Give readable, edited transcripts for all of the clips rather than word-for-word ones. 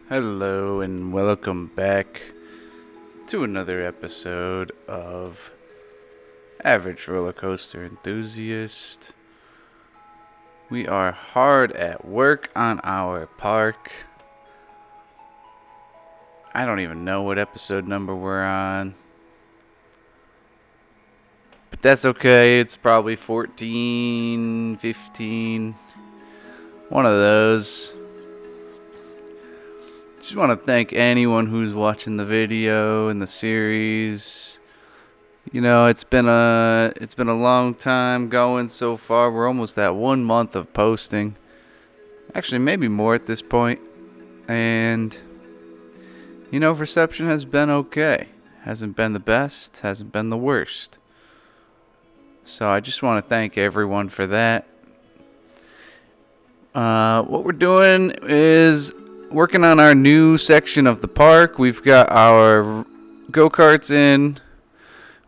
Hello and welcome back to another episode of Average Roller Coaster Enthusiast. We are hard at work on our park. I don't even know what episode number we're on, but that's okay. It's probably 14, 15, one of those. Just want to thank anyone who's watching the video and the series. You know, it's been a long time going so far. We're almost at 1 month of posting. Actually, maybe more at this point. And you know, reception has been okay. Hasn't been the best, hasn't been the worst. So I just want to thank everyone for that. What we're doing is working on our new section of the park. We've got our go-karts in.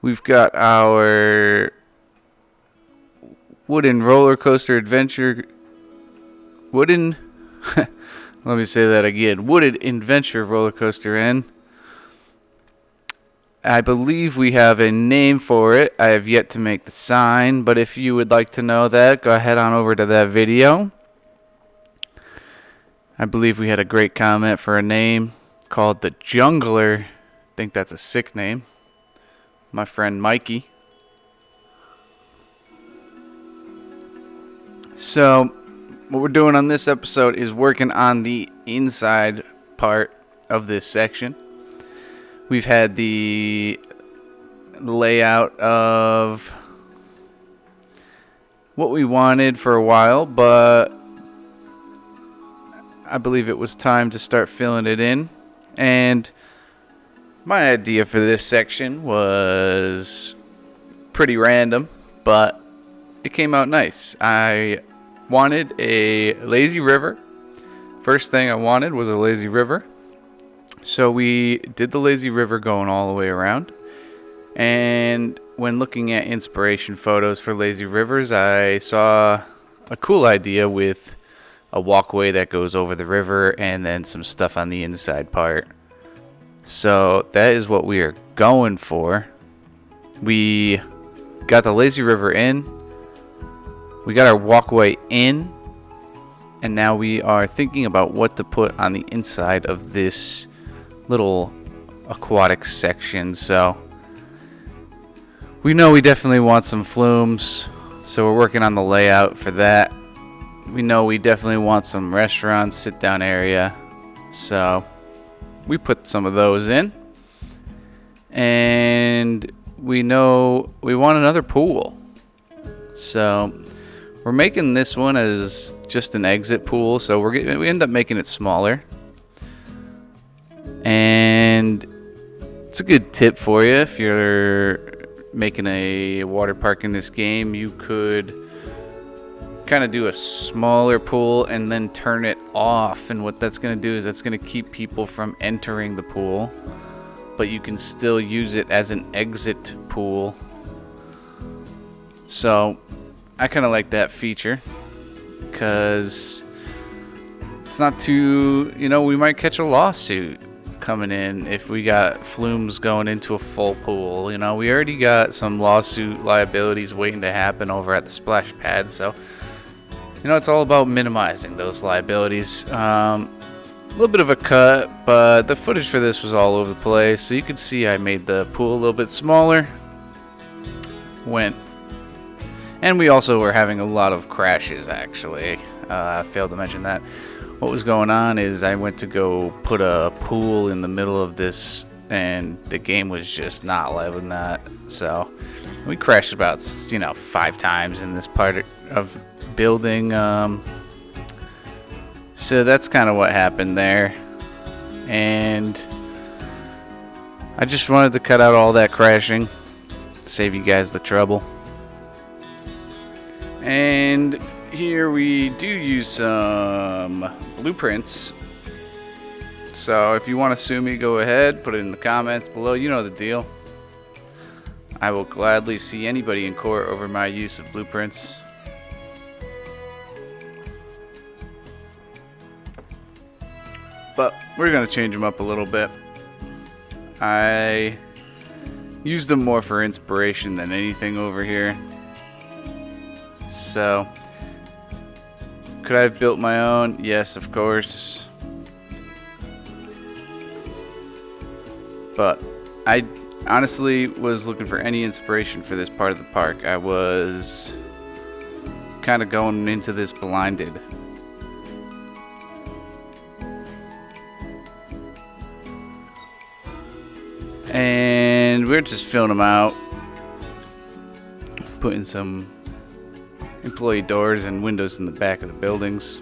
We've got our wooden roller coaster adventure. Let me say that again. Wooden adventure roller coaster in. I believe we have a name for it. I have yet to make the sign, but if you would like to know that, go ahead on over to that video. I believe we had a great comment for a name called the Jungler. I think that's a sick name. My friend Mikey. So, what we're doing on this episode is working on the inside part of this section. We've had the layout of what we wanted for a while, but I believe it was time to start filling it in. And my idea for this section was pretty random, but it came out nice. I wanted a lazy river. First thing I wanted was a lazy river. So we did the lazy river going all the way around. And when looking at inspiration photos for lazy rivers, I saw a cool idea with a walkway that goes over the river and then some stuff on the inside part. So that is what we are going for. We got the lazy river in. We got our walkway in. And now we are thinking about what to put on the inside of this little aquatic section. So we know we definitely want some flumes. So we're working on the layout for that. We know we definitely want some restaurants, sit-down area. So we put some of those in. And we know we want another pool. So we're making this one as just an exit pool. So we end up making it smaller. And it's a good tip for you. If you're making a water park in this game, you could kind of do a smaller pool and then turn it off, and what that's going to do is that's going to keep people from entering the pool, but you can still use it as an exit pool. So I kind of like that feature because it's not too, we might catch a lawsuit coming in if we got flumes going into a full pool. We already got some lawsuit liabilities waiting to happen over at the splash pad, so it's all about minimizing those liabilities. A little bit of a cut, but the footage for this was all over the place. So you can see I made the pool a little bit smaller. And we also were having a lot of crashes, actually. I failed to mention that. What was going on is I went to go put a pool in the middle of this, and the game was just not loving that. So we crashed about, 5 times in this part of building. So that's kind of what happened there, and I just wanted to cut out all that crashing, save you guys the trouble. And here we do use some blueprints, so if you want to sue me, go ahead, put it in the comments below. You know the deal. I will gladly see anybody in court over my use of blueprints. but we're going to change them up a little bit. I used them more for inspiration than anything over here. So, could I have built my own? Yes, of course. But I honestly was looking for any inspiration for this part of the park. I was kind of going into this blinded. And we're just filling them out, putting some employee doors and windows in the back of the buildings.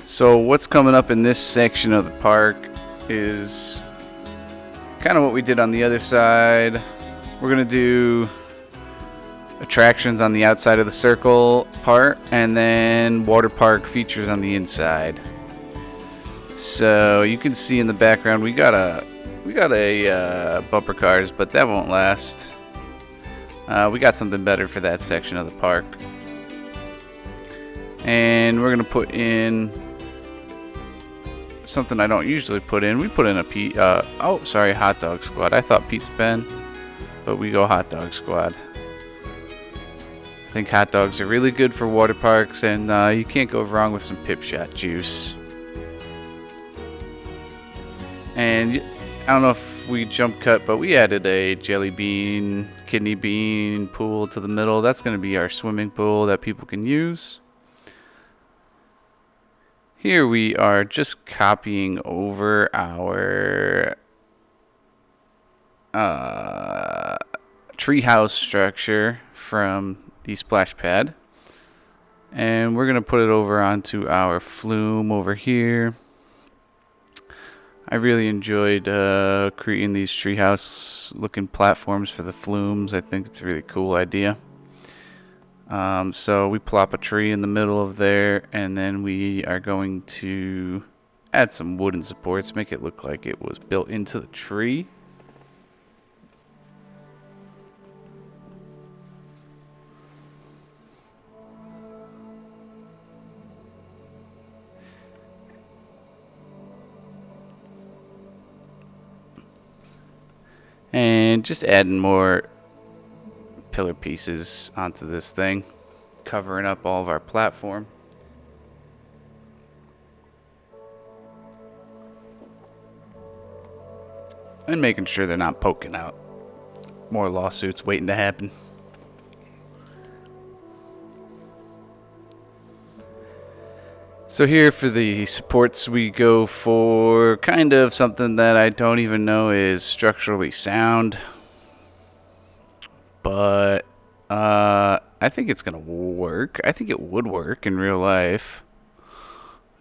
So what's coming up in this section of the park is kind of what we did on the other side. We're going to do attractions on the outside of the circle part, and then water park features on the inside. So you can see in the background we got a bumper cars, but that won't last. We got something better for that section of the park, and we're gonna put in something I don't usually put in. We put in a hot dog squad. I thought Pizza Ben, but we go hot dog squad. I think hot dogs are really good for water parks, and you can't go wrong with some Pip Shot juice. And I don't know if we jump cut, but we added a jelly bean, kidney bean pool to the middle. That's going to be our swimming pool that people can use. Here we are just copying over our treehouse structure from the splash pad. And we're going to put it over onto our flume over here. I really enjoyed creating these treehouse looking platforms for the flumes. I think it's a really cool idea. So we plop a tree in the middle of there, and then we are going to add some wooden supports, make it look like it was built into the tree. And just adding more pillar pieces onto this thing, covering up all of our platform. And making sure they're not poking out. More lawsuits waiting to happen. So here for the supports, we go for kind of something that I don't even know is structurally sound. But I think it's going to work. I think it would work in real life.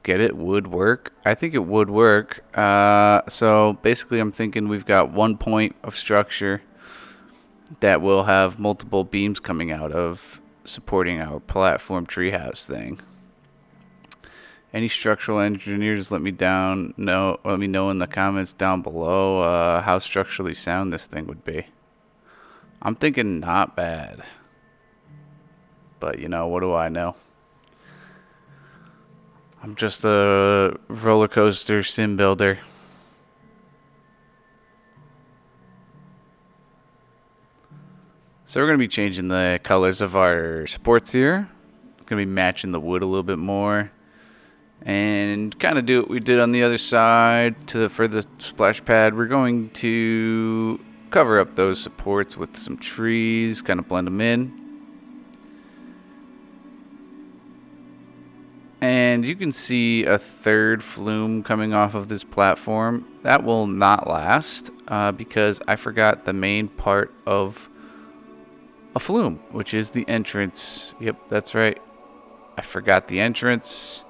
Get it? Would work. I think it would work. So basically I'm thinking we've got 1 point of structure that will have multiple beams coming out of, supporting our platform treehouse thing. Any structural engineers, let me know in the comments down below how structurally sound this thing would be. I'm thinking not bad. But you know, what do I know? I'm just a roller coaster sim builder. So we're going to be changing the colors of our supports here. Going to be matching the wood a little bit more. And kind of do what we did on the other side for the splash pad. We're going to cover up those supports with some trees, kind of blend them in. And you can see a third flume coming off of this platform. That will not last because I forgot the main part of a flume, which is the entrance. Yep, that's right. I forgot the entrance.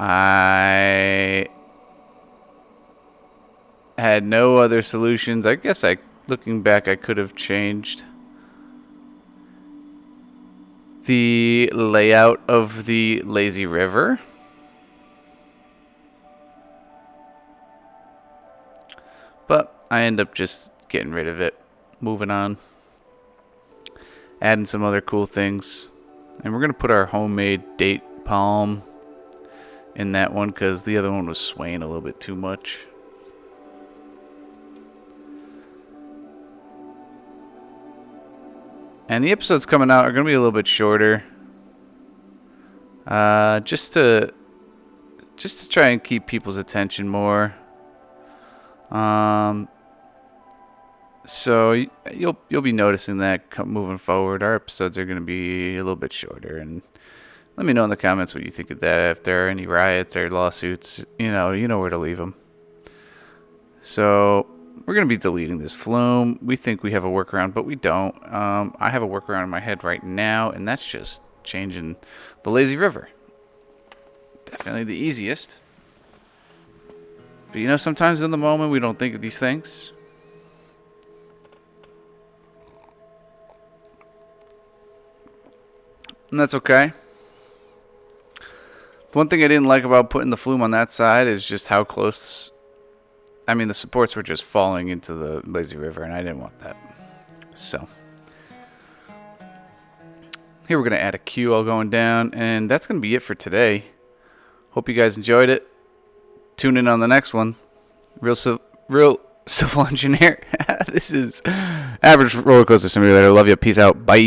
I had no other solutions. I guess looking back, I could have changed the layout of the lazy river. But I end up just getting rid of it. Moving on. Adding some other cool things. And we're going to put our homemade date palm in that one because the other one was swaying a little bit too much. And the episodes coming out are going to be a little bit shorter. Just to try and keep people's attention more. So you'll be noticing that moving forward. Our episodes are going to be a little bit shorter, and let me know in the comments what you think of that. If there are any riots or lawsuits, you know where to leave them. So we're going to be deleting this flume. We think we have a workaround, but we don't. I have a workaround in my head right now, and that's just changing the lazy river. Definitely the easiest. But sometimes in the moment we don't think of these things. And that's okay. The one thing I didn't like about putting the flume on that side is just how close. I mean, the supports were just falling into the lazy river, and I didn't want that. So here we're going to add a cue all going down, and that's going to be it for today. Hope you guys enjoyed it. Tune in on the next one. Real civil engineer. This is Average Roller Coaster Simulator. Love you. Peace out. Bye.